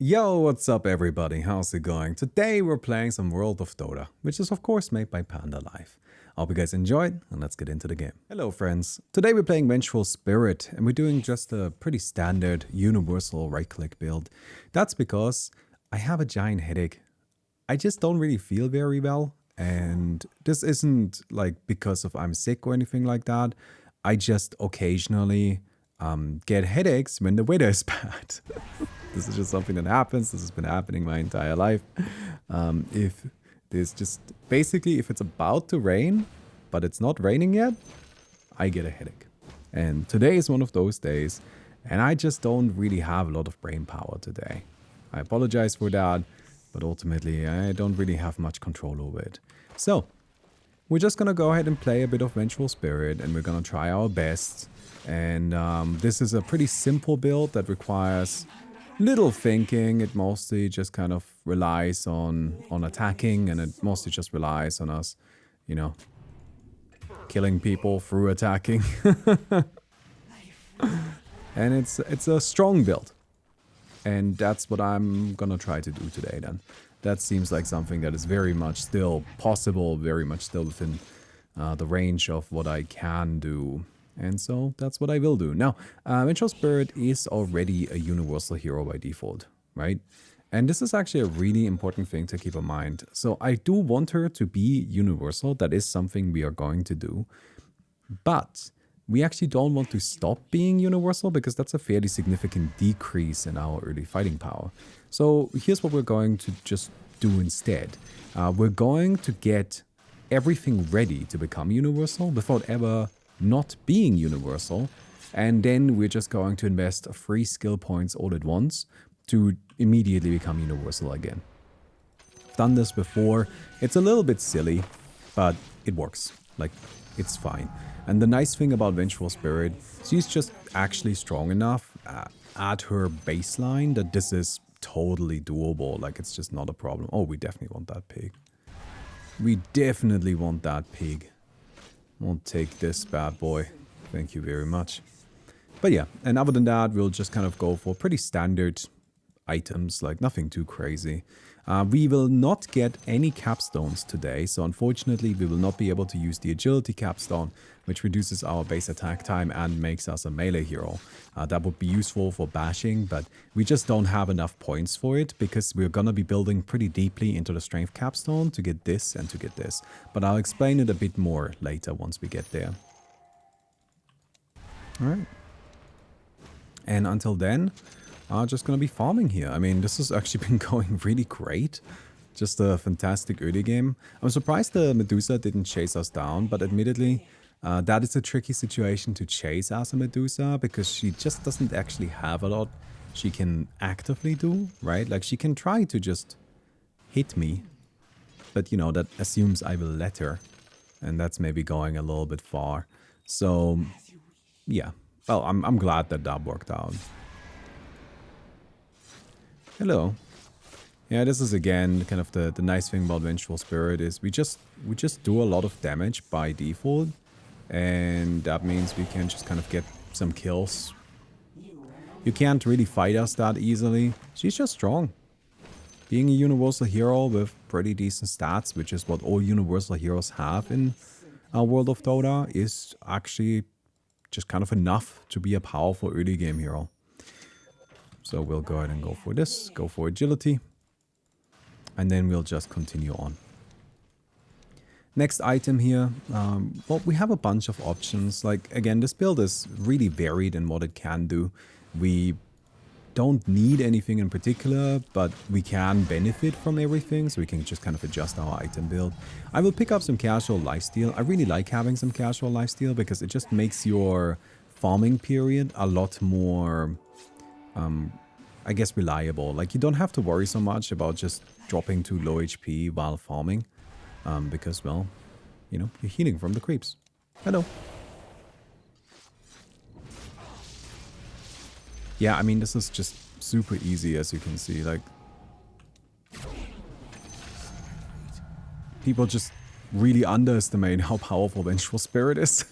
Yo, what's up everybody? How's it going? Today we're playing some World of Dota, which is of course made by Panda Life. I hope you guys enjoyed, and let's get into the game. Hello friends. Today we're playing Vengeful Spirit, and we're doing just a pretty standard universal right-click build. That's because I have a giant headache. I just don't really feel very well, and this isn't like because of I'm sick or anything like that. I just occasionally get headaches when the weather is bad. This is just something that happens. This has been happening my entire life. If there's just basically if it's about to rain, but it's not raining yet, I get a headache. And today is one of those days, and I just don't really have a lot of brain power today. I apologize for that, but ultimately I don't really have much control over it. So we're just gonna go ahead and play a bit of Vengeful Spirit, and we're gonna try our best. And this is a pretty simple build that requires little thinking. It mostly just kind of relies on attacking, and it mostly just relies on us, you know, killing people through attacking. And it's a strong build, and that's what I'm gonna try to do today then. That seems like something that is very much still possible, very much still within the range of what I can do. And so that's what I will do. Now, Vengeful Spirit is already a universal hero by default, right? And this is actually a really important thing to keep in mind. So I do want her to be universal. That is something we are going to do. But we actually don't want to stop being universal, because that's a fairly significant decrease in our early fighting power. So here's what we're going to just do instead. We're going to get everything ready to become universal without ever not being universal, and then we're just going to invest 3 skill points all at once to immediately become universal again. I've done this before. It's a little bit silly, but it works. Like, it's fine. And the nice thing about Vengeful Spirit, she's just actually strong enough at her baseline that this is totally doable. Like, it's just not a problem. Oh, we definitely want that pig. We definitely want that pig. Won't take this bad boy. Thank you very much. But yeah, and other than that, we'll just kind of go for pretty standard items, like nothing too crazy. We will not get any capstones today, so unfortunately we will not be able to use the agility capstone, which reduces our base attack time and makes us a melee hero. That would be useful for bashing, but we just don't have enough points for it, because we're gonna be building pretty deeply into the strength capstone to get this and to get this. But I'll explain it a bit more later once we get there. Alright. And until then, just gonna be farming here. I mean, this has actually been going really great. Just a fantastic early game. I'm surprised the Medusa didn't chase us down, but admittedly, that is a tricky situation to chase as a Medusa, because she just doesn't actually have a lot she can actively do, right? Like, she can try to just hit me, but you know, that assumes I will let her, and that's maybe going a little bit far. So, yeah. Well, I'm glad that that worked out. Hello. Yeah, this is again kind of the nice thing about Vengeful Spirit is we just do a lot of damage by default, and that means we can just kind of get some kills. You can't really fight us that easily. She's just strong. Being a universal hero with pretty decent stats, which is what all universal heroes have in our World of Dota, is actually just kind of enough to be a powerful early game hero. So we'll go ahead and go for this, go for agility, and then we'll just continue on. Next item here, well, we have a bunch of options. Like, again, this build is really varied in what it can do. We don't need anything in particular, but we can benefit from everything, so we can just kind of adjust our item build. I will pick up some casual lifesteal. I really like having some casual lifesteal because it just makes your farming period a lot more I guess reliable. Like, you don't have to worry so much about just dropping to low HP while farming, because, well, you know, you're healing from the creeps. Hello. Yeah, I mean, this is just super easy, as you can see. Like, people just really underestimate how powerful Vengeful Spirit is.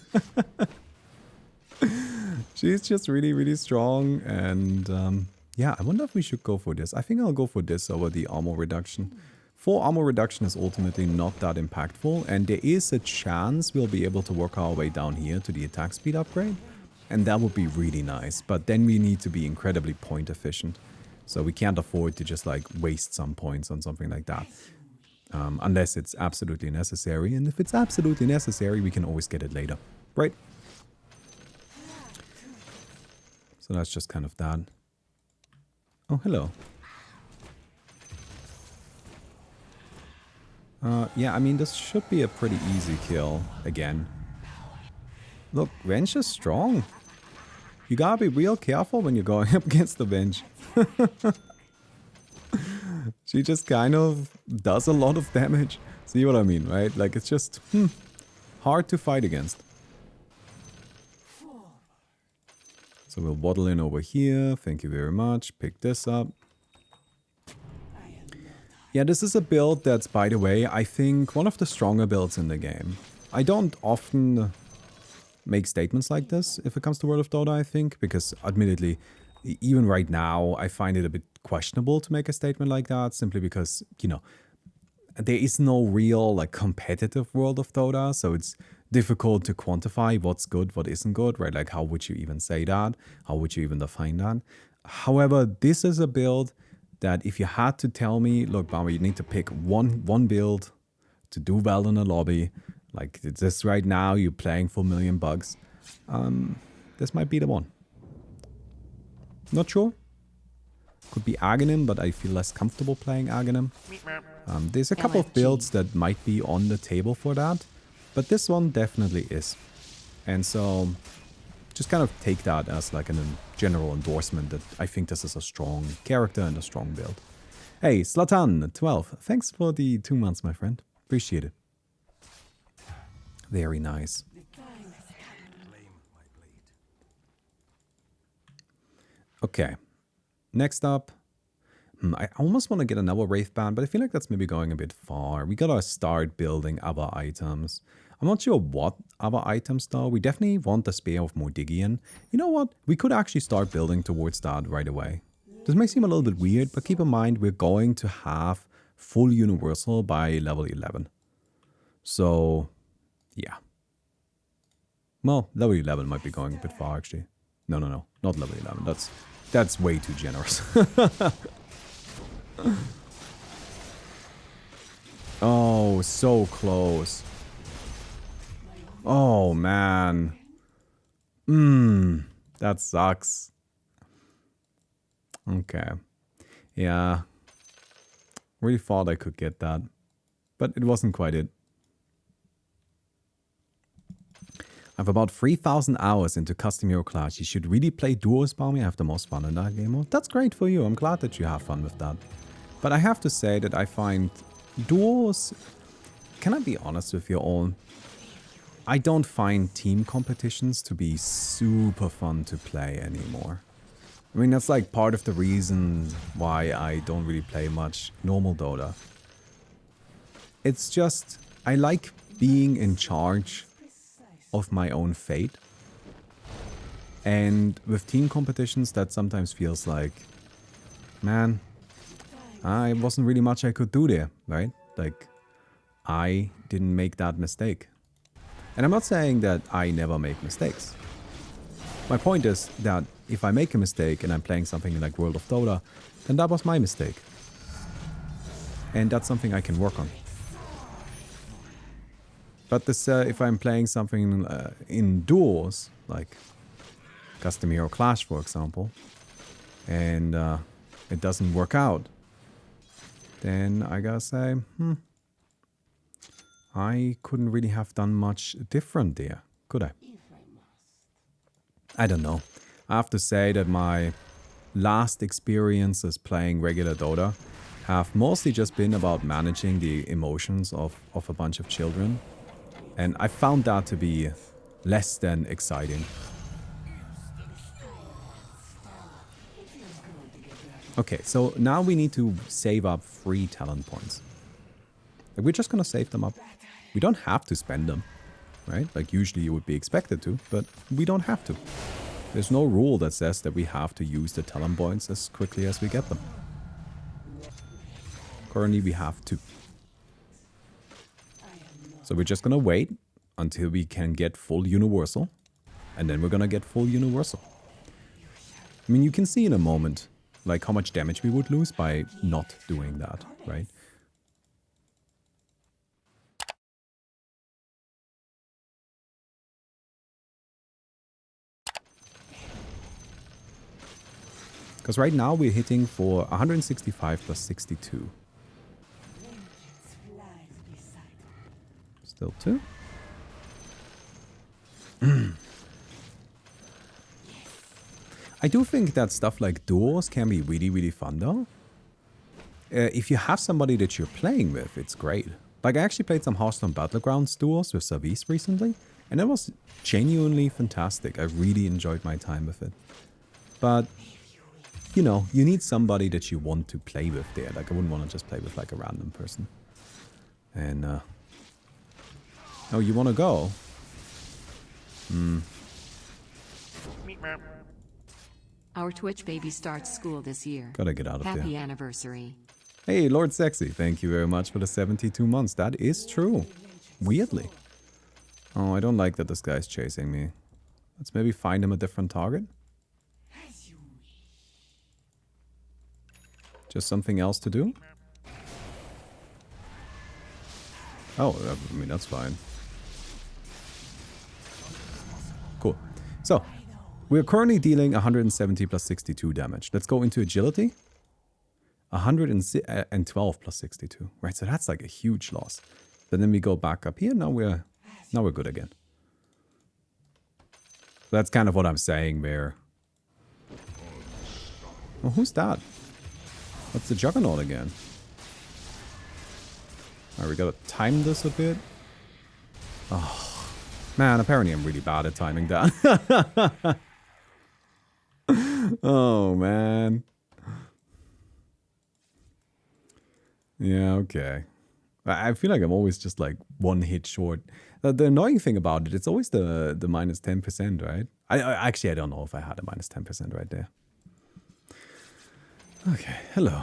She's just really, really strong, and Yeah, I wonder if we should go for this. I think I'll go for this over the armor reduction. 4 armor reduction is ultimately not that impactful, and there is a chance we'll be able to work our way down here to the attack speed upgrade, and that would be really nice. But then we need to be incredibly point efficient, so we can't afford to just like waste some points on something like that, unless it's absolutely necessary. And if it's absolutely necessary, we can always get it later, right? So that's just kind of that. Oh, hello. Yeah, I mean, this should be a pretty easy kill again. Look, Venge is strong. You gotta be real careful when you're going up against the Venge. She just kind of does a lot of damage. See what I mean, right? Like, it's just hard to fight against. So we'll waddle in over here. Thank you very much. Pick this up. Yeah, this is a build that's, by the way, I think one of the stronger builds in the game. I don't often make statements like this if it comes to World of Dota, I think, because admittedly, even right now, I find it a bit questionable to make a statement like that, simply because, you know, there is no real like competitive World of Dota, so it's difficult to quantify what's good, what isn't good, right? Like, how would you even say that? How would you even define that? However, this is a build that if you had to tell me, look, Baumi, you need to pick one build to do well in a lobby, like this right now, you're playing for $1,000,000, this might be the one. Not sure. Could be Aghanim, but I feel less comfortable playing Aghanim. There's a couple of builds that might be on the table for that, but this one definitely is. And so just kind of take that as like a general endorsement that I think this is a strong character and a strong build. Hey, Zlatan12, thanks for the 2 months, my friend. Appreciate it. Very nice. Okay. Next up. I almost want to get another Wraith Band, but I feel like that's maybe going a bit far. We gotta start building other items. I'm not sure what other items though. We definitely want the Spear of Mordigian. You know what? We could actually start building towards that right away. This may seem a little bit weird, but keep in mind we're going to have full Universal by level 11. So, yeah. Well, level 11 might be going a bit far actually. No, not level 11. That's way too generous. Oh, so close. Oh, man. That sucks. Okay. Yeah. Really thought I could get that. But it wasn't quite it. I have about 3,000 hours into custom hero class. You should really play duos, Baumi. I have the most fun in that game. Well, that's great for you. I'm glad that you have fun with that. But I have to say that I find duos... Can I be honest with you all? I don't find team competitions to be super fun to play anymore. I mean, that's like part of the reason why I don't really play much normal Dota. It's just, I like being in charge of my own fate. And with team competitions, that sometimes feels like, man, I wasn't really much I could do there, right? Like, I didn't make that mistake. And I'm not saying that I never make mistakes. My point is that if I make a mistake and I'm playing something like World of Dota, then that was my mistake. And that's something I can work on. But this, if I'm playing something in duos, like Custom Hero Clash, for example, and it doesn't work out, then I gotta say, I couldn't really have done much different there, could I? I don't know. I have to say that my last experiences playing regular Dota have mostly just been about managing the emotions of a bunch of children. And I found that to be less than exciting. Okay, so now we need to save up 3 talent points. Like, we're just gonna save them up. We don't have to spend them, right? Like, usually you would be expected to, but we don't have to. There's no rule that says that we have to use the talent points as quickly as we get them. Currently, we have to. So we're just gonna wait until we can get full universal. And then we're gonna get full universal. I mean, you can see in a moment, like, how much damage we would lose by not doing that, right? Because right now we're hitting for 165 plus 62. Still 2. I do think that stuff like duos can be really, really fun though. If you have somebody that you're playing with, it's great. Like, I actually played some Hearthstone Battlegrounds duos with Service recently, and it was genuinely fantastic. I really enjoyed my time with it. But, you know, you need somebody that you want to play with there. Like, I wouldn't want to just play with, like, a random person. And, oh, you want to go? Our Twitch baby starts school this year. Gotta get out of there. Happy anniversary. Hey, Lord Sexy, thank you very much for the 72 months. That is true. Weirdly. Oh, I don't like that this guy's chasing me. Let's maybe find him a different target. Just something else to do? Oh, I mean, that's fine. Cool. So, we're currently dealing 170 plus 62 damage. Let's go into agility. 112 plus 62. Right, so that's like a huge loss. But then we go back up here. Now we're good again. So that's kind of what I'm saying there. Oh, who's that? That's the Juggernaut again. Alright, we gotta time this a bit. Oh, man, apparently I'm really bad at timing that. Oh, man. Yeah, okay. I feel like I'm always just like one hit short. The annoying thing about it, it's always the minus 10%, right? Actually, I don't know if I had a minus 10% right there. Okay, hello.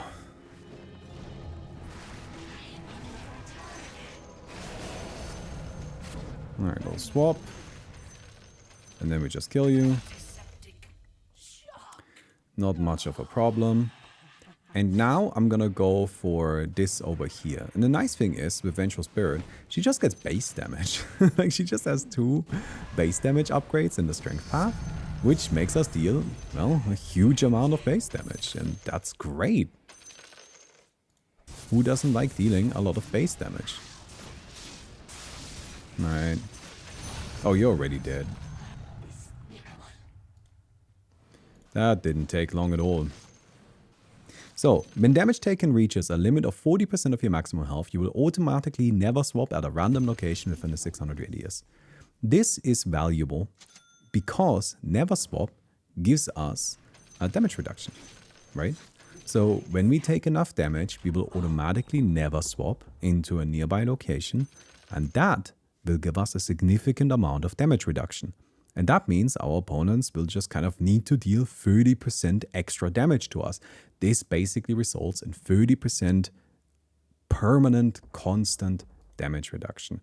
Alright, we'll swap. And then we just kill you. Not much of a problem. And now I'm gonna go for this over here. And the nice thing is, with Vengeful Spirit, she just gets base damage. Like, she just has 2 base damage upgrades in the strength path, which makes us deal, well, a huge amount of base damage. And that's great. Who doesn't like dealing a lot of base damage? Alright. Oh, you're already dead. That didn't take long at all. So, when damage taken reaches a limit of 40% of your maximum health, you will automatically never swap at a random location within a 600 radius. This is valuable because never swap gives us a damage reduction, right? So, when we take enough damage, we will automatically never swap into a nearby location, and that will give us a significant amount of damage reduction. And that means our opponents will just kind of need to deal 30% extra damage to us. This basically results in 30% permanent, constant damage reduction.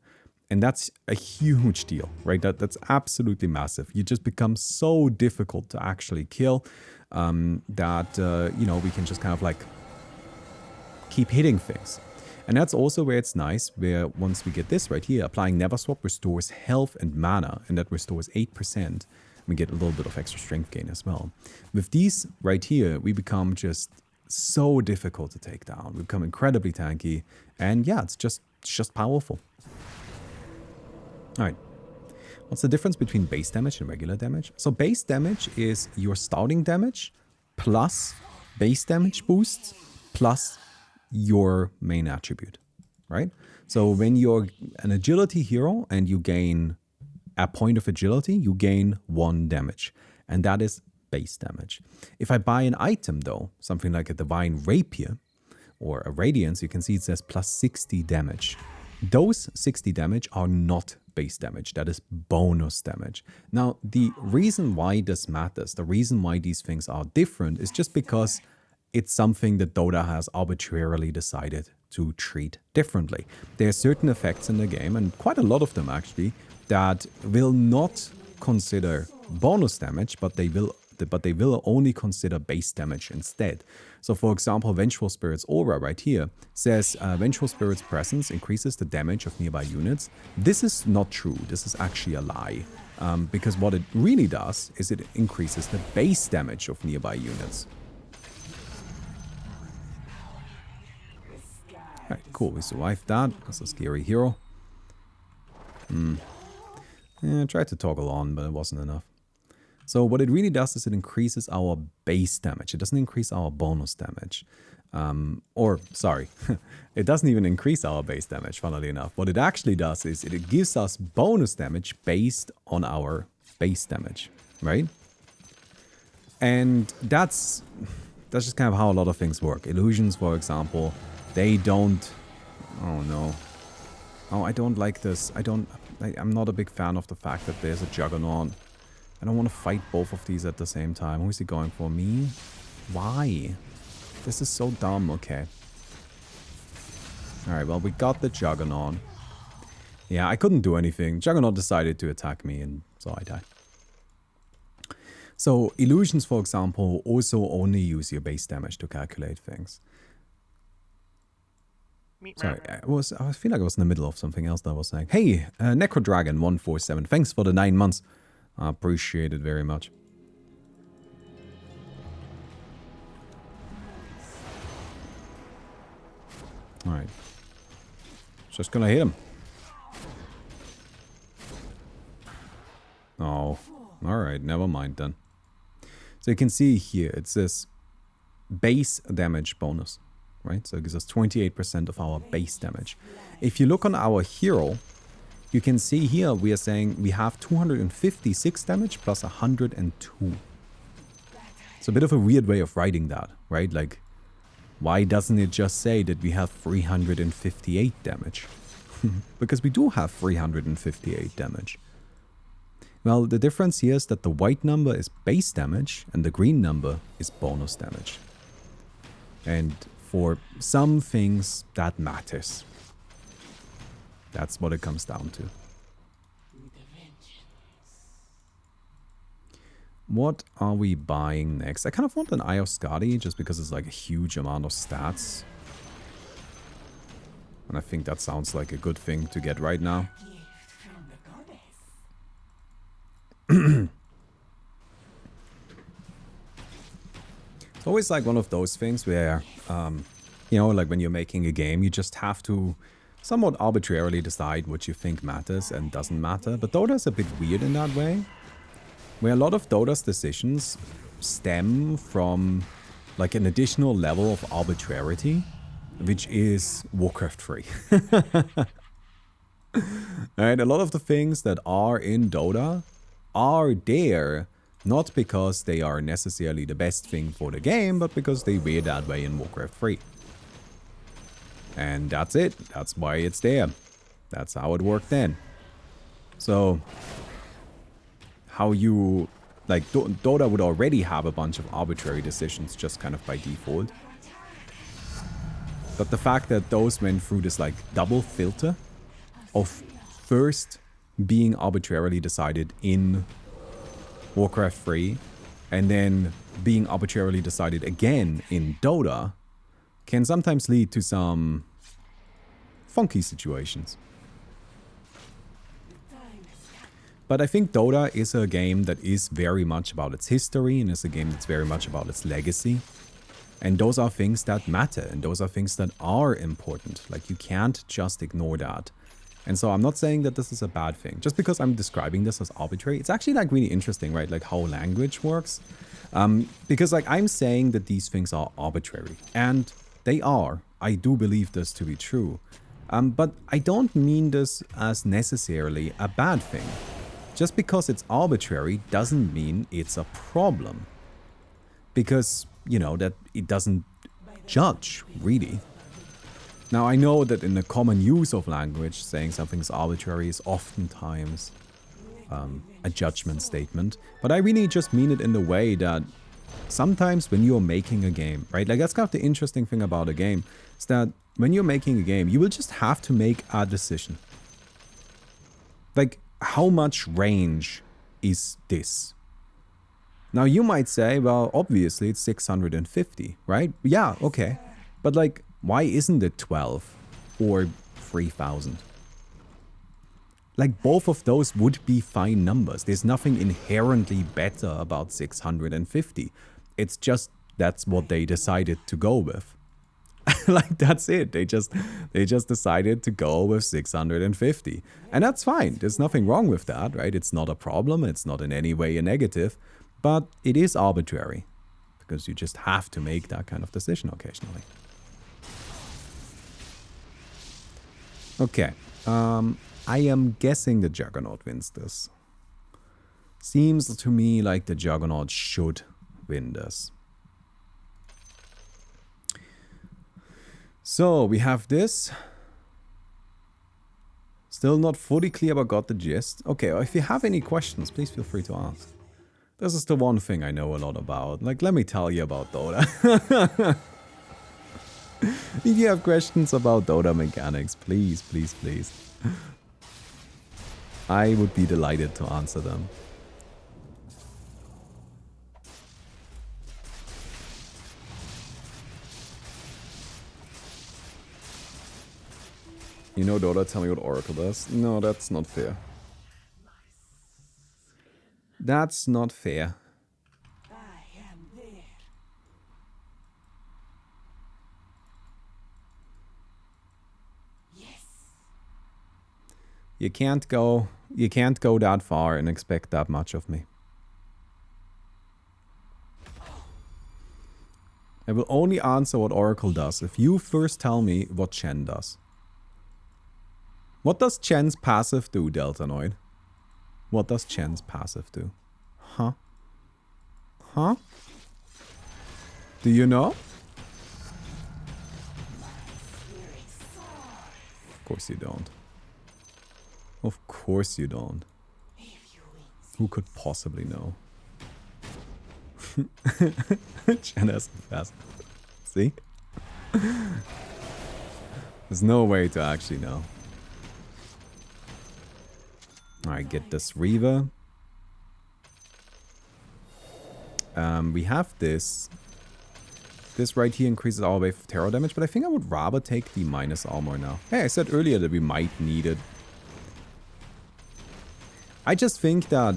And that's a huge deal, right? That's absolutely massive. You just become so difficult to actually kill that, you know, we can just kind of like keep hitting things. And that's also where it's nice, where once we get this right here, applying Never Swap restores health and mana, and that restores 8%. We get a little bit of extra strength gain as well. With these right here, we become just so difficult to take down. We become incredibly tanky, and yeah, it's just powerful. All right. What's the difference between base damage and regular damage? So base damage is your starting damage plus base damage boosts plus your main attribute, right? So when you're an agility hero and you gain a point of agility, you gain 1 damage, and that is base damage. If I buy an item though, something like a Divine Rapier or a Radiance, you can see it says plus 60 damage. those 60 damage are not base damage. That is bonus damage. Now, the reason why this matters, the reason why these things are different is just because it's something that Dota has arbitrarily decided to treat differently. There are certain effects in the game, and quite a lot of them actually, that will not consider bonus damage, but they will only consider base damage instead. So for example, Vengeful Spirit's aura right here says Vengeful Spirit's presence increases the damage of nearby units. This is not true. This is actually a lie. Because what it really does is it increases the base damage of nearby units. Alright, cool. We survived that. That's a scary hero. I tried to toggle on, but it wasn't enough. So what it really does is it increases our base damage. It doesn't increase our bonus damage. Sorry, it doesn't even increase our base damage, funnily enough. What it actually does is it gives us bonus damage based on our base damage, right? And that's just kind of how a lot of things work. Illusions, for example, they don't... Oh no. Oh, I don't like this. I'm not a big fan of the fact that there's a Juggernaut. I don't want to fight both of these at the same time. Who is he going for? Me? Why? This is so dumb. Okay. Alright, well, we got the Juggernaut. Yeah, I couldn't do anything. Juggernaut decided to attack me, and so I died. So, illusions, for example, also only use your base damage to calculate things. Sorry, I feel like I was in the middle of something else that I was saying. Hey, Necrodragon147, thanks for the 9 months. I appreciate it very much. Alright. Just gonna hit him. Oh, alright, never mind then. So you can see here, it says base damage bonus, right? So it gives us 28% of our base damage. If you look on our hero, you can see here we are saying we have 256 damage plus 102. It's a bit of a weird way of writing that, right? Like, why doesn't it just say that we have 358 damage? Because we do have 358 damage. Well, the difference here is that the white number is base damage and the green number is bonus damage. And for some things, that matters. That's what it comes down to. What are we buying next? I kind of want an Eye of Skadi just because it's like a huge amount of stats. And I think that sounds like a good thing to get right now. It's always like one of those things where, you know, like when you're making a game, you just have to somewhat arbitrarily decide what you think matters and doesn't matter. But Dota's a bit weird in that way, where a lot of Dota's decisions stem from like an additional level of arbitrarity, which is Warcraft 3. Right? A lot of the things that are in Dota are there not because they are necessarily the best thing for the game, but because they were that way in Warcraft 3. And that's it. That's why it's there. That's how it worked then. So, how you... Like, Dota would already have a bunch of arbitrary decisions just kind of by default. But the fact that those went through this, like, double filter of first being arbitrarily decided in Warcraft 3 and then being arbitrarily decided again in Dota can sometimes lead to some funky situations. But I think Dota is a game that is very much about its history and is a game that's very much about its legacy. And those are things that matter and those are things that are important. Like, you can't just ignore that. And so I'm not saying that this is a bad thing. Just because I'm describing this as arbitrary, it's actually like really interesting, right? Like how language works. Because like I'm saying that these things are arbitrary. And they are. I do believe this to be true. But I don't mean this as necessarily a bad thing. Just because it's arbitrary doesn't mean it's a problem. Because, you know, that it doesn't judge, really. Now, I know that in the common use of language, saying something's arbitrary is oftentimes a judgment statement, but I really just mean it in the way that sometimes when you're making a game, right? Like, that's kind of the interesting thing about a game, is that when you're making a game, you will just have to make a decision. Like, how much range is this? Now, you might say, well, obviously it's 650, right? Yeah, okay. But, like, why isn't it 12 or 3000? Like, both of those would be fine numbers. There's nothing inherently better about 650. It's just that's what they decided to go with. Like, that's it. They just decided to go with 650. And that's fine. There's nothing wrong with that, right? It's not a problem. It's not in any way a negative. But it is arbitrary. Because you just have to make that kind of decision occasionally. Okay. I am guessing the Juggernaut wins this. Seems to me like the Juggernaut should win this. So, we have this. Still not fully clear, but got the gist. Okay, if you have any questions, please feel free to ask. This is the one thing I know a lot about. Like, let me tell you about Dota. If you have questions about Dota mechanics, please, please, please. I would be delighted to answer them. You know Dota, tell me what Oracle does. No, that's not fair. That's not fair. You can't go that far and expect that much of me. I will only answer what Oracle does if you first tell me what Chen does. What does Chen's passive do, Deltanoid? What does Chen's passive do? Huh? Huh? Do you know? Of course you don't. Of course you don't. Who could possibly know? Chen has fast. See? There's no way to actually know. Alright, get this Reaver. We have this. This right here increases our wave of terror damage, but I think I would rather take the minus armor now. Hey, I said earlier that we might need it. I just think that,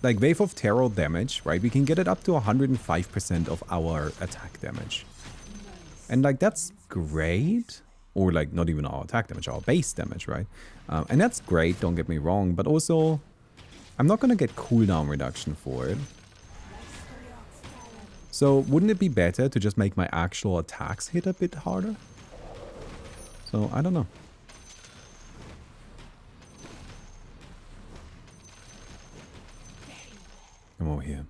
like, wave of terror damage, right? We can get it up to 105% of our attack damage. And, like, that's great. Or, like, not even our attack damage, our base damage, right? And that's great, don't get me wrong. But also, I'm not going to get cooldown reduction for it. So, wouldn't it be better to just make my actual attacks hit a bit harder? So, I don't know. Come over here.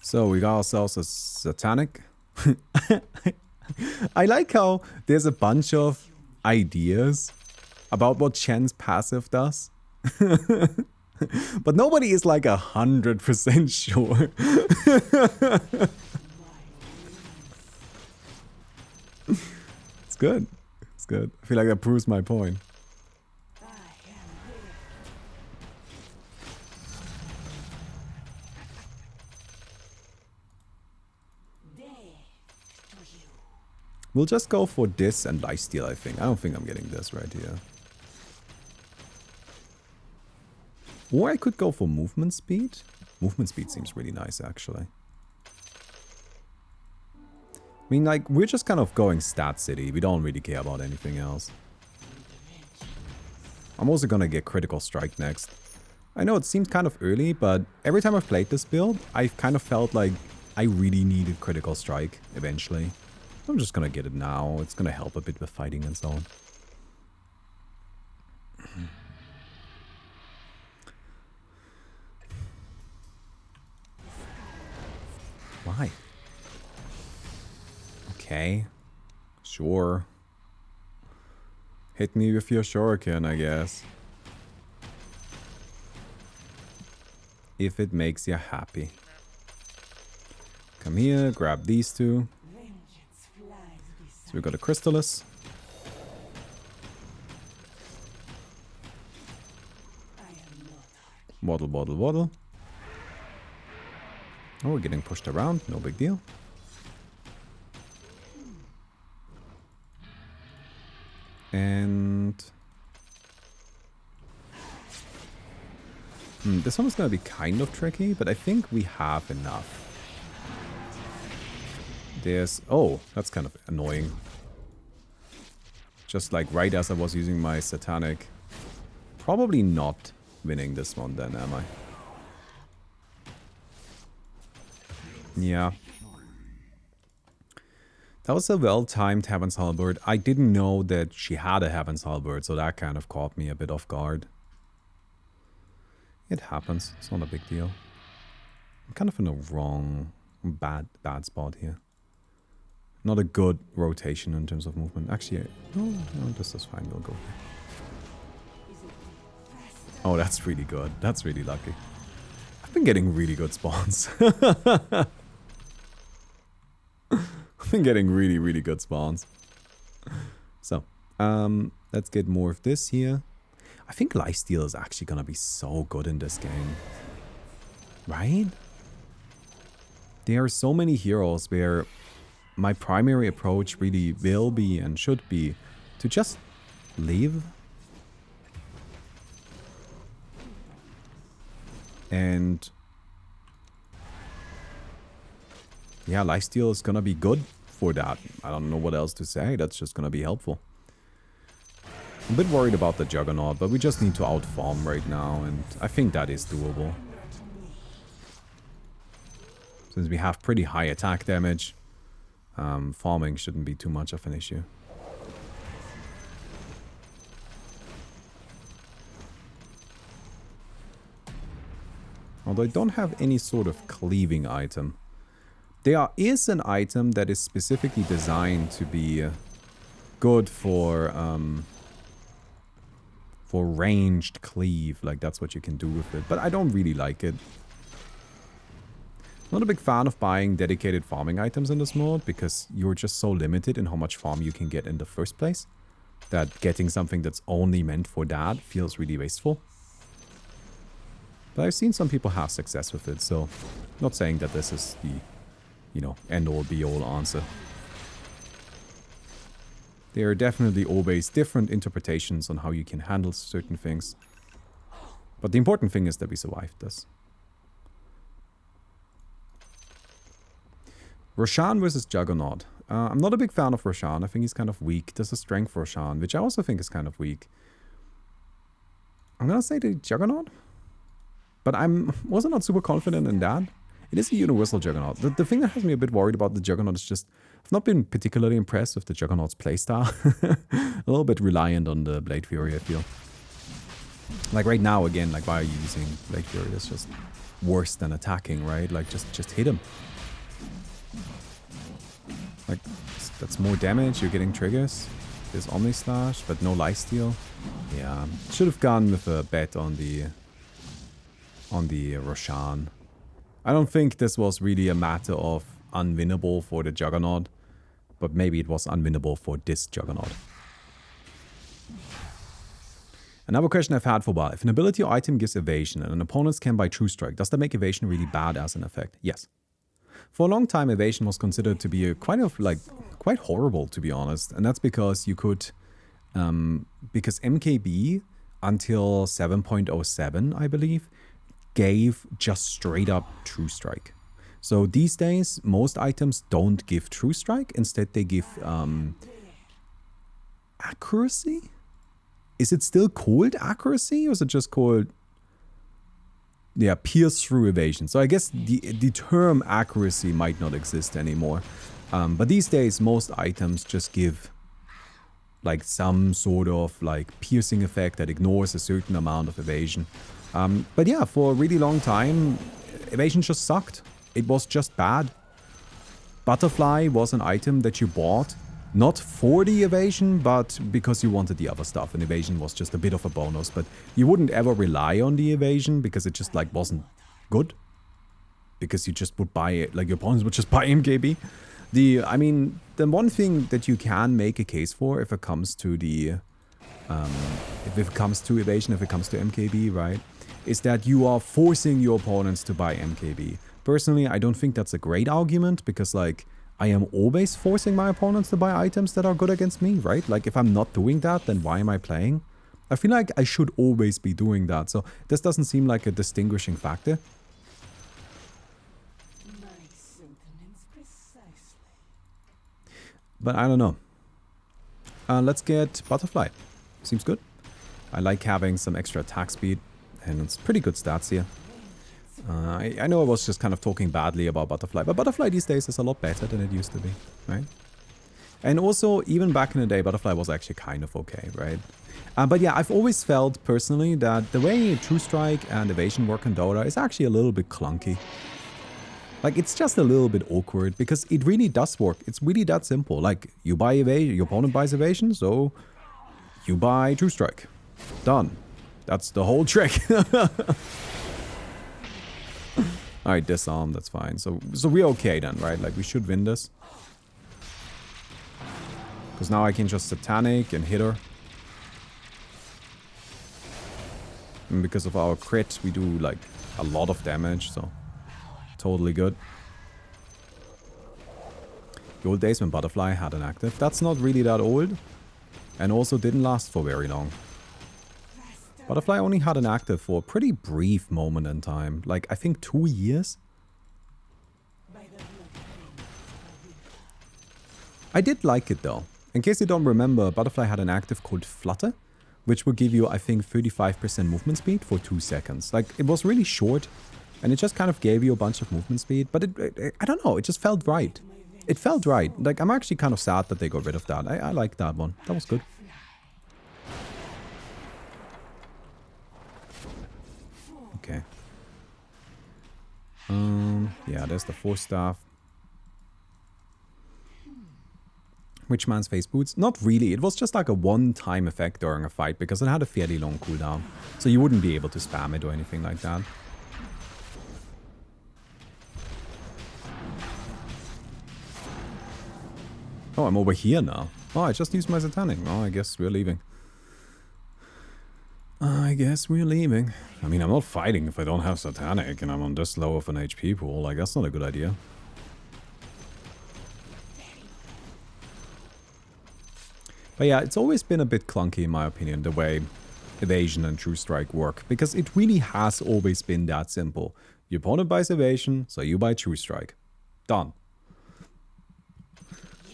So we got ourselves a Satanic. I like how there's a bunch of ideas about what Chen's passive does. But nobody is like 100% sure. It's good. It's good. I feel like that proves my point. We'll just go for this and lifesteal, I think. I don't think I'm getting this right here. Or I could go for movement speed. Movement speed seems really nice, actually. I mean, like, we're just kind of going stat city. We don't really care about anything else. I'm also gonna get critical strike next. I know it seemed kind of early, but every time I've played this build, I've kind of felt like I really needed critical strike eventually. I'm just gonna get it now. It's gonna help a bit with fighting and so on. Why? Okay. Sure. Hit me with your shuriken, I guess. If it makes you happy. Come here, grab these two. So we got a Crystallis. Waddle, waddle, waddle. Oh, we're getting pushed around. No big deal. And... this one is going to be kind of tricky, but I think we have enough. There's... oh, that's kind of annoying. Just like right as I was using my Satanic. Probably not winning this one then, am I? Yeah. That was a well-timed Heaven's Halberd. I didn't know that she had a Heaven's Halberd, so that kind of caught me a bit off guard. It happens. It's not a big deal. I'm kind of in a wrong, bad spot here. Not a good rotation in terms of movement. Actually, no, this is fine. We'll go here. Oh, that's really good. That's really lucky. I've been getting really good spawns. I've been getting really, really good spawns. So, let's get more of this here. I think lifesteal is actually gonna be so good in this game. Right? There are so many heroes where my primary approach really will be and should be to just leave. And yeah, lifesteal is gonna be good for that. I don't know what else to say. That's just gonna be helpful. I'm a bit worried about the Juggernaut, but we just need to outfarm right now, and I think that is doable. Since we have pretty high attack damage, farming shouldn't be too much of an issue. Although I don't have any sort of cleaving item. There is an item that is specifically designed to be good for ranged cleave. Like, that's what you can do with it. But I don't really like it. Not a big fan of buying dedicated farming items in this mode, because you're just so limited in how much farm you can get in the first place, that getting something that's only meant for that feels really wasteful. But I've seen some people have success with it, so not saying that this is the, you know, end-all be-all answer. There are definitely always different interpretations on how you can handle certain things. But the important thing is that we survived this. Roshan versus Juggernaut. I'm not a big fan of Roshan. I think he's kind of weak. There's a strength for Roshan, which I also think is kind of weak. I'm gonna say the Juggernaut. But I'm also not super confident in that. It is a universal Juggernaut. The thing that has me a bit worried about the Juggernaut is just I've not been particularly impressed with the Juggernaut's playstyle. A little bit reliant on the Blade Fury, I feel. Like right now, again, like why are you using Blade Fury? That's just worse than attacking, right? Like just hit him. Like that's more damage. You're getting triggers. There's Omni Slash, but no lifesteal. Yeah, should have gone with a bet on the Roshan. I don't think this was really a matter of unwinnable for the Juggernaut, but maybe it was unwinnable for this Juggernaut. Another question I've had for a while. If an ability or item gives evasion and an opponent can buy True Strike, does that make evasion really bad as an effect? Yes. For a long time, evasion was considered to be quite horrible, to be honest, and that's because you could, because MKB until 7.07, I believe, gave just straight up True Strike. So these days, most items don't give True Strike. Instead, they give accuracy? Is it still called accuracy, or is it just called, yeah, pierce through evasion? So I guess the term accuracy might not exist anymore. But these days, most items just give like some sort of like piercing effect that ignores a certain amount of evasion. But yeah, for a really long time, evasion just sucked. It was just bad. Butterfly was an item that you bought not for the evasion, but because you wanted the other stuff. And evasion was just a bit of a bonus, but you wouldn't ever rely on the evasion because it just like wasn't good. Because you just would buy it, like your opponents would just buy MKB. I mean, the one thing that you can make a case for if it comes to the, if it comes to evasion, if it comes to MKB, right, is that you are forcing your opponents to buy MKB. Personally, I don't think that's a great argument because, like, I am always forcing my opponents to buy items that are good against me, right? Like, if I'm not doing that, then why am I playing? I feel like I should always be doing that, so this doesn't seem like a distinguishing factor. But I don't know. Let's get Butterfly. Seems good. I like having some extra attack speed, and it's pretty good stats here. I know I was just kind of talking badly about Butterfly, but Butterfly these days is a lot better than it used to be, right? And also, even back in the day, Butterfly was actually kind of okay, right? But yeah, I've always felt, personally, that the way True Strike and Evasion work in Dota is actually a little bit clunky. Like, it's just a little bit awkward, because it really does work. It's really that simple. Like, you buy Evasion, your opponent buys Evasion, so you buy True Strike. Done. That's the whole trick. Alright, disarm, that's fine. So we're okay then, right? Like, we should win this. Because now I can just Satanic and hit her. And because of our crit, we do, like, a lot of damage, so totally good. The old days when Butterfly had an active. That's not really that old. And also didn't last for very long. Butterfly only had an active for a pretty brief moment in time. Like, I think 2 years? I did like it though. In case you don't remember, Butterfly had an active called Flutter, which would give you, I think, 35% movement speed for 2 seconds. Like, it was really short, and it just kind of gave you a bunch of movement speed, but I don't know, it just felt right. It felt right. Like, I'm actually kind of sad that they got rid of that. I like that one. That was good. Okay. Yeah, there's the 4 staff. Witch Man's Face Boots? Not really. It was just like a one-time effect during a fight because it had a fairly long cooldown. So you wouldn't be able to spam it or anything like that. Oh, I'm over here now. Oh, I just used my Satanic. Oh, I guess we're leaving. I guess we're leaving. I mean, I'm not fighting if I don't have Satanic and I'm on this low of an HP pool. Like, that's not a good idea. But yeah, it's always been a bit clunky in my opinion, the way Evasion and True Strike work. Because it really has always been that simple. Your opponent buys Evasion, so you buy True Strike. Done.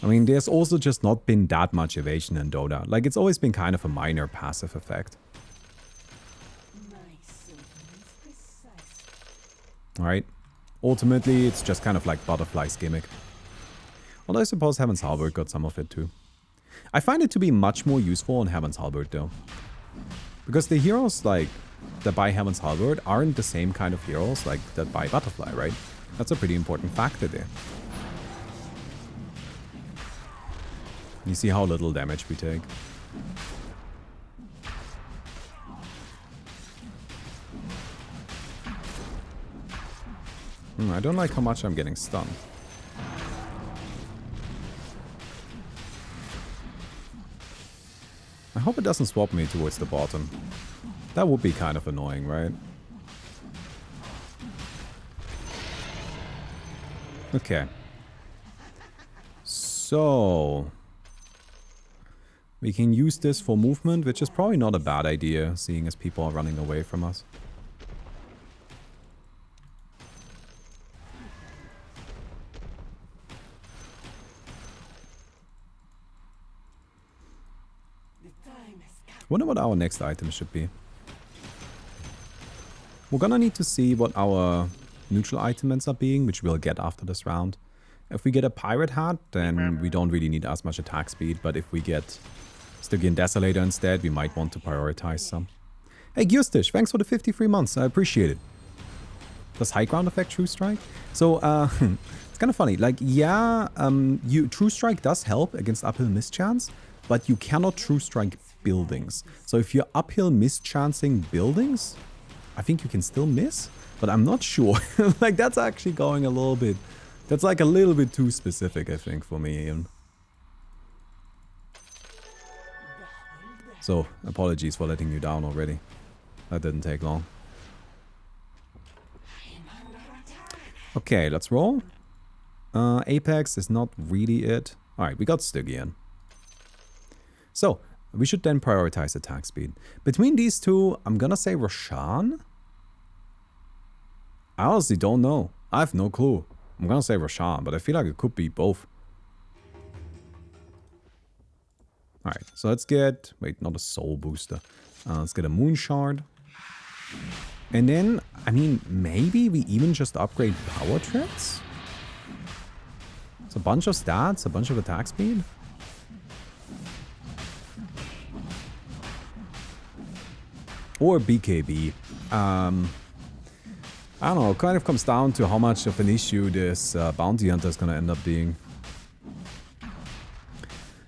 I mean, there's also just not been that much Evasion in Dota. Like, it's always been kind of a minor passive effect. Alright. Ultimately, it's just kind of like Butterfly's gimmick. Although I suppose Heaven's Halberd got some of it too. I find it to be much more useful on Heaven's Halberd though. Because the heroes like that buy Heaven's Halberd aren't the same kind of heroes like that buy Butterfly, right? That's a pretty important factor there. You see how little damage we take. I don't like how much I'm getting stunned. I hope it doesn't swap me towards the bottom. That would be kind of annoying, right? Okay. So we can use this for movement, which is probably not a bad idea, seeing as people are running away from us. Wonder what our next item should be. We're gonna need to see what our neutral item ends up being, which we'll get after this round. If we get a pirate hat, then we don't really need as much attack speed, but if we get Stygian Desolator instead, we might want to prioritize some. Hey Gyostish, thanks for the 53 months, I appreciate it. Does High Ground affect True Strike? So, It's kind of funny. Like, yeah, True Strike does help against uphill mischance, but you cannot True Strike buildings. So if you're uphill mischancing buildings, I think you can still miss, but I'm not sure. Like, that's actually going a little bit... That's like a little bit too specific, I think, for me, Ian. So, apologies for letting you down already. That didn't take long. Okay, let's roll. Apex is not really it. Alright, we got Stygian. So, we should then prioritize attack speed. Between these two, I'm gonna say Roshan. I honestly don't know. I have no clue. I'm gonna say Roshan, but I feel like it could be both. Alright, so let's get... Wait, not a soul booster. Let's get a moon shard. And then, I mean, maybe we even just upgrade power treads? It's a bunch of stats, a bunch of attack speed. Or BKB. I don't know, it kind of comes down to how much of an issue this bounty hunter is going to end up being.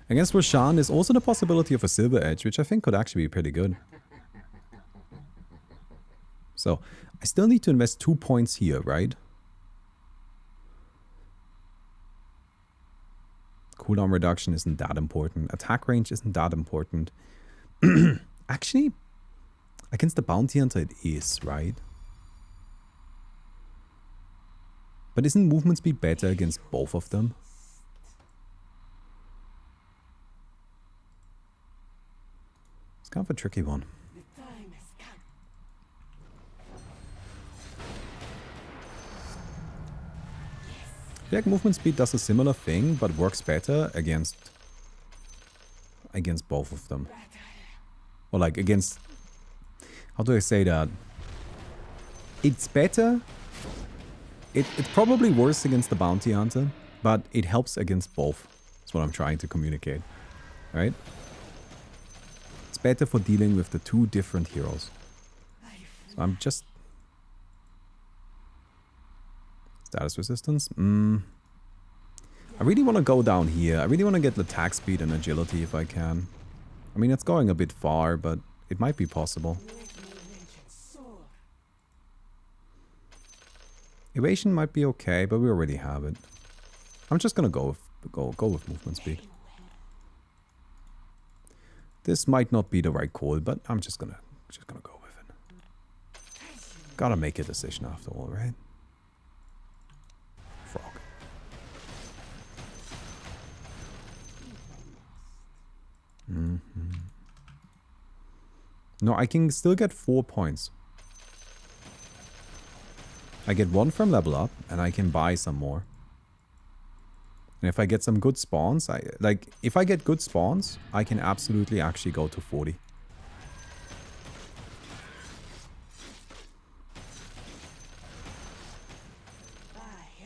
Against Roshan, there's also the possibility of a Silver Edge, which I think could actually be pretty good. So, I still need to invest 2 points here, right? Cooldown reduction isn't that important. Attack range isn't that important. Actually, against the bounty hunter it is, right? But isn't movement speed better against both of them? It's kind of a tricky one. I feel like movement speed does a similar thing, but works better against both of them. Or like against... How do I say that? It's better. It's probably worse against the bounty hunter, but it helps against both. That's what I'm trying to communicate. Right? It's better for dealing with the two different heroes. So I'm just... Status resistance? I really want to go down here. I really want to get attack speed and agility if I can. I mean, it's going a bit far, but it might be possible. Evasion might be okay, but we already have it. I'm just gonna go with movement speed. This might not be the right call, but I'm just gonna go with it. Gotta make a decision after all, right? Frog. No, I can still get 4 points. I get 1 from level up, and I can buy some more. And if I get some good spawns, if I get good spawns, I can absolutely actually go to 40.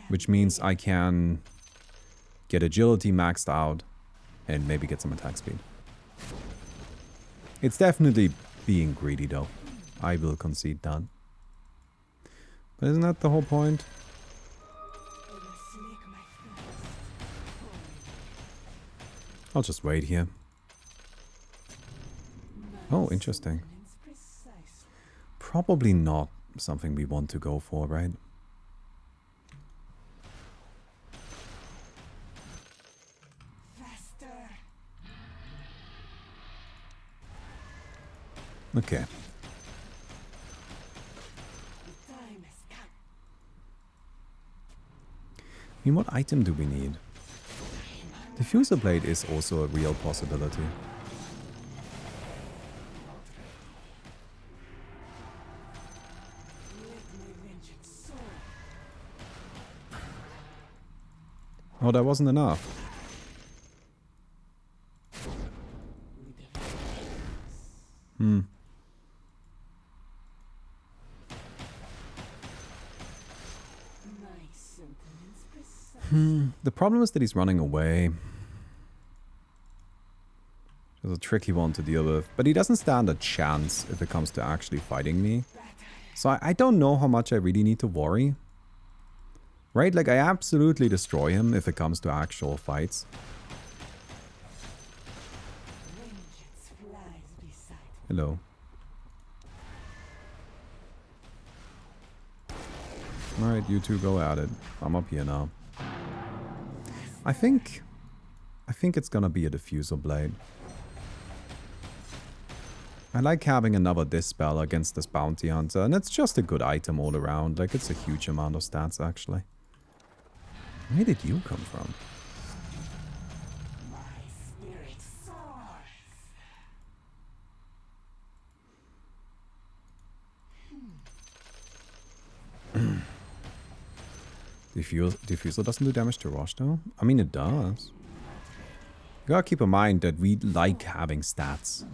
Which means I can get agility maxed out and maybe get some attack speed. It's definitely being greedy though. I will concede that. But isn't that the whole point? I'll just wait here. Oh, interesting. Probably not something we want to go for, right? Okay. I mean, what item do we need? Diffuser Blade is also a real possibility. Oh, that wasn't enough. The problem is that he's running away. It's a tricky one to deal with. But he doesn't stand a chance if it comes to actually fighting me. So I don't know how much I really need to worry. Right? Like, I absolutely destroy him if it comes to actual fights. Hello. Alright, you two go at it. I'm up here now. I think it's gonna be a diffusal blade. I like having another dispel against this bounty hunter, and it's just a good item all around. Like, it's a huge amount of stats, actually. Where did you come from? Diffusal doesn't do damage to Rosh, though? I mean, it does. You gotta keep in mind that we like having stats.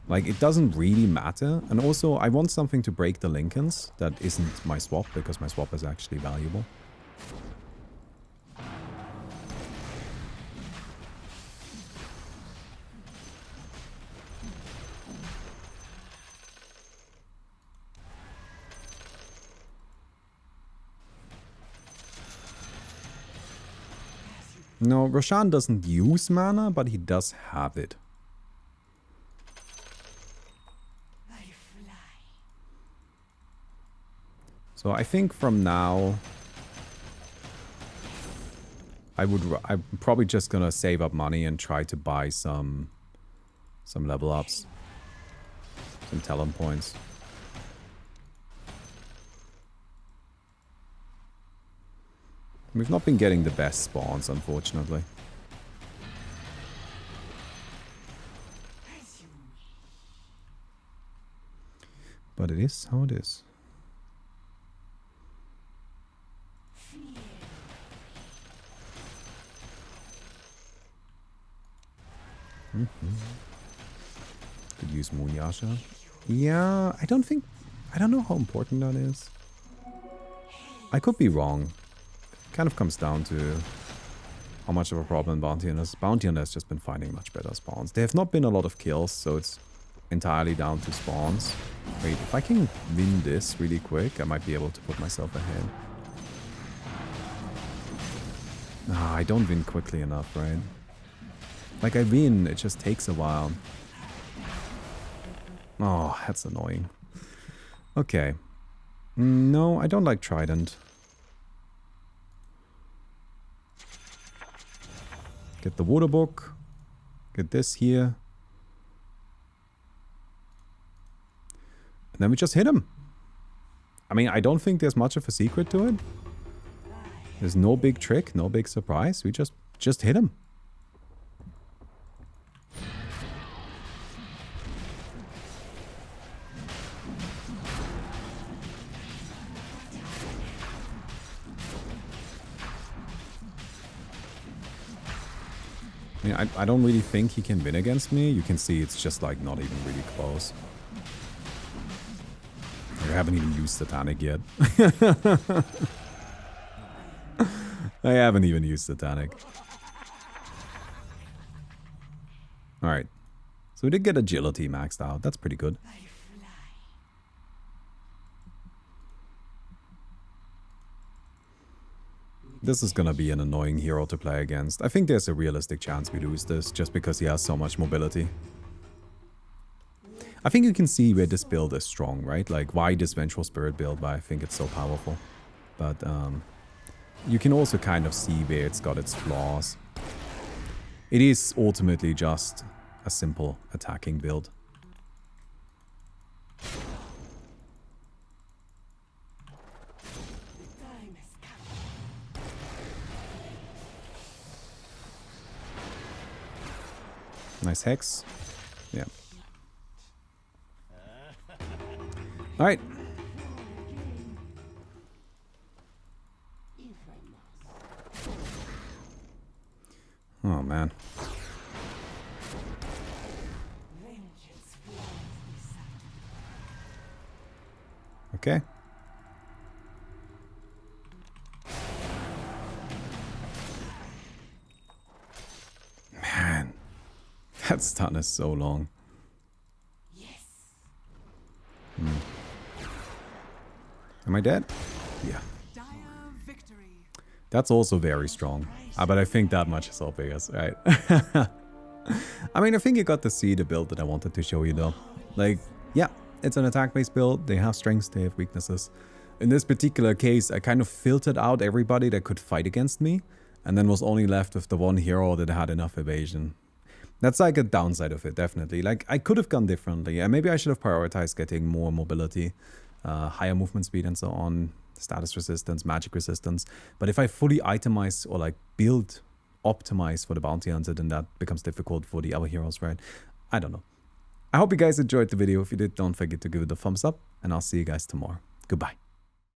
Like, it doesn't really matter. And also, I want something to break the Lincolns that isn't my swap, because my swap is actually valuable. No, Roshan doesn't use mana, but he does have it. So I think from now, I'm probably just gonna save up money and try to buy some level ups, some talent points. We've not been getting the best spawns, unfortunately. But it is how it is. Could use Moonyasha. Yeah, I don't know how important that is. I could be wrong. Kind of comes down to how much of a problem Bounty Hunters. Bounty Hunter has just been finding much better spawns. There have not been a lot of kills, so it's entirely down to spawns. Wait, if I can win this really quick, I might be able to put myself ahead. Nah, I don't win quickly enough, right? Like, I win, it just takes a while. Oh, that's annoying. Okay. No, I don't like Trident. Get the water book. Get this here. And then we just hit him. I mean, I don't think there's much of a secret to it. There's no big trick, no big surprise. We just hit him. I mean, I don't really think he can win against me. You can see it's just like not even really close. I haven't even used Satanic yet. I haven't even used Satanic. Alright. So we did get agility maxed out. That's pretty good. This is gonna be an annoying hero to play against. I think there's a realistic chance we lose this just because he has so much mobility. I think you can see where this build is strong, right? Like, why this Vengeful Spirit build, why I think it's so powerful. But you can also kind of see where it's got its flaws. It is ultimately just a simple attacking build. Nice Hex. Yeah. Alright. Oh, man. Okay. Man. That stun is so long. Yes. Am I dead? Yeah. That's also very strong. But I think that much is obvious, right? I mean, I think you got to see the build that I wanted to show you though. Like, yeah, it's an attack-based build. They have strengths, they have weaknesses. In this particular case, I kind of filtered out everybody that could fight against me, and then was only left with the one hero that had enough evasion. That's like a downside of it, definitely. Like, I could have gone differently. And maybe I should have prioritized getting more mobility, higher movement speed and so on, status resistance, magic resistance. But if I fully itemize or like build, optimize for the bounty hunter, then that becomes difficult for the other heroes, right? I don't know. I hope you guys enjoyed the video. If you did, don't forget to give it a thumbs up, and I'll see you guys tomorrow. Goodbye.